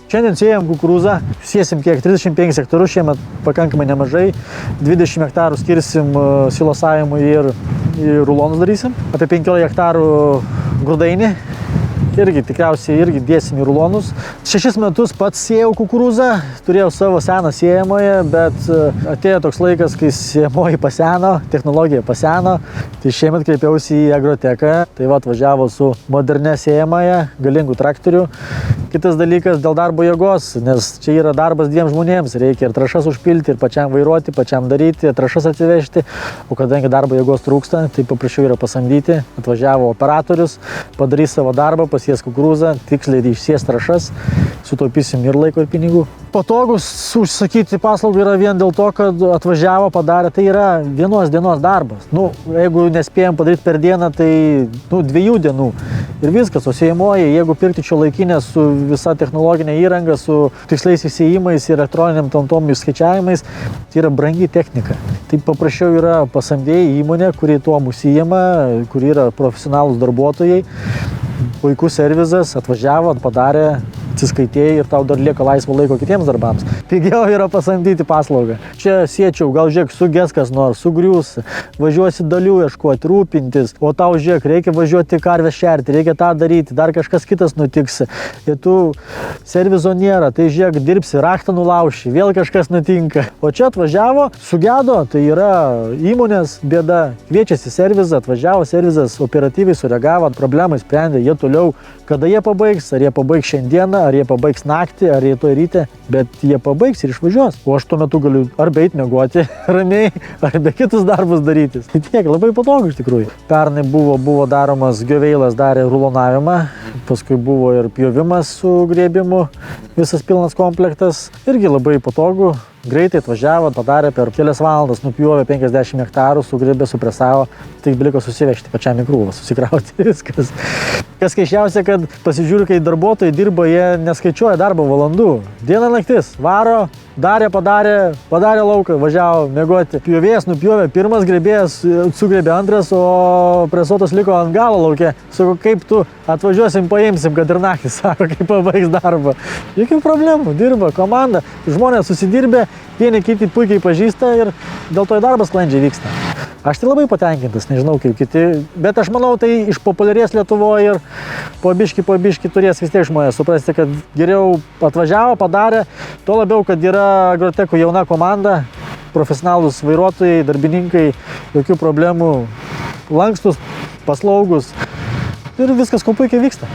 Šiandien sėjam kukurūzą, sėsim kiek 35 hektarų, šiemet pakankamai nemažai, 20 hektarų skirsim silosavimui ir rulonus darysim, apie 15 hektarų grūdainį. Irgi tikriausiai dėsim į rulonus. 6 metus pats sėjau kukurūzą, turėjau savo seną sėjamąją, bet atėjo toks laikas, kai sėjamoji paseno, technologija paseno. Tai šiemet kreipiausi į agroteką, tai va atvažiavo su modernė sėjamąja, galingų traktorių. Kitas dalykas dėl darbo jėgos, nes čia yra darbas 2 žmonėms, reikia ir trąšas užpilti, ir pačiam vairuoti, pačiam daryti, trąšas atsivežti, o kadangi darbo jėgos trūksta, tai paprašiau yra pasamdyti. Atvažiavo operatorius, padarys savo darbą, pasies kukurūzą, tiksliai išsies trąšas, sutaupysim ir laiko, ir pinigų. Patogus užsakyti paslaugą yra vien dėl to, kad atvažiavo, padarė, tai yra vienos dienos darbas. Jeigu nespėjom padaryti per dieną, tai 2 dienų ir viskas. O sėjimoji, jeigu pirkti šiuolaikinę su visa technologinė įranga, su tiksliais įsėjimais ir elektroniniam tom išskaičiavimais, tai yra brangi technika. Tai paprasčiau yra pasamdėjai įmonė, kuri tuom užsijima, kuri yra profesionalūs darbuotojai. Puikus servizas, atvažiavo, padarė, atsiskaitėjai ir tau dar lieka laisvo laiko kitiems darbams. Pigiau yra pasamdyti paslaugą. Čia siečiau, gal žiūrėk, suges kas nors, sugrius, važiuosi dalių ieškoti, rūpintis, o tau žiūrėk, reikia važiuoti karvę šerti, reikia tą daryti, dar kažkas kitas nutiks. Ir tu servizo nėra, tai žiūrėk, dirbsi, raktą nulauši, vėl kažkas nutinka. O čia atvažiavo, sugedo, tai yra įmonės bėda. Kviečiasi servizą, atvažiavo servizas, operatyviai sureagavo, problemai sprendė, jie toliau, kada jie pabaigs, ar jie pabaigs šiandieną, ar jie pabaigs naktį, ar rytoj ryte, bet jie pabaigs ir išvažiuos. O aš tuo metu galiu arba eit miegoti ramiai, arba kitus darbus darytis. Tai tiek, labai patogu iš tikrųjų. Pernai buvo daromas Gioveilas, darė rulonavimą, paskui buvo ir pjovimas su grėbimu, visas pilnas komplektas. Irgi labai patogu. Greitai atvažiavo, padarė per kelias valandas, nupjovė 50 hektarų, sugrėbė, supresavo, tik beliko susivežti pačiam į krūvą, susikrauti viskas. Kas keisčiausia, kad pasižiūri, kai darbuotojai dirba, jie neskaičiuoja darbo valandų. Diena naktis, varo, padarė lauką, važiavo miegoti. Pjovėjas nupjovė, pirmas grėbėjas sugrėbė antras, o presuotas liko ant galo lauke. Sako, kaip tu atvažiuosim, paimsim, kad ir naktį, sako, kaip pabaigs darbą. Jokių problemų, dirba komanda, žmonės susidirbė, vieni kiti puikiai pažįsta ir dėl to darbas sklandžiai vyksta. Aš tai labai patenkintas, nežinau kaip kiti, bet aš manau, tai išpopuliarės Lietuvoje ir po biškį turės vis tiek žmonės suprasti, kad geriau atvažiavo, padarė, tuo labiau, kad yra agrotekų jauna komanda, profesionalūs vairuotojai, darbininkai, jokių problemų, lankstus, paslaugus ir viskas puikiai vyksta.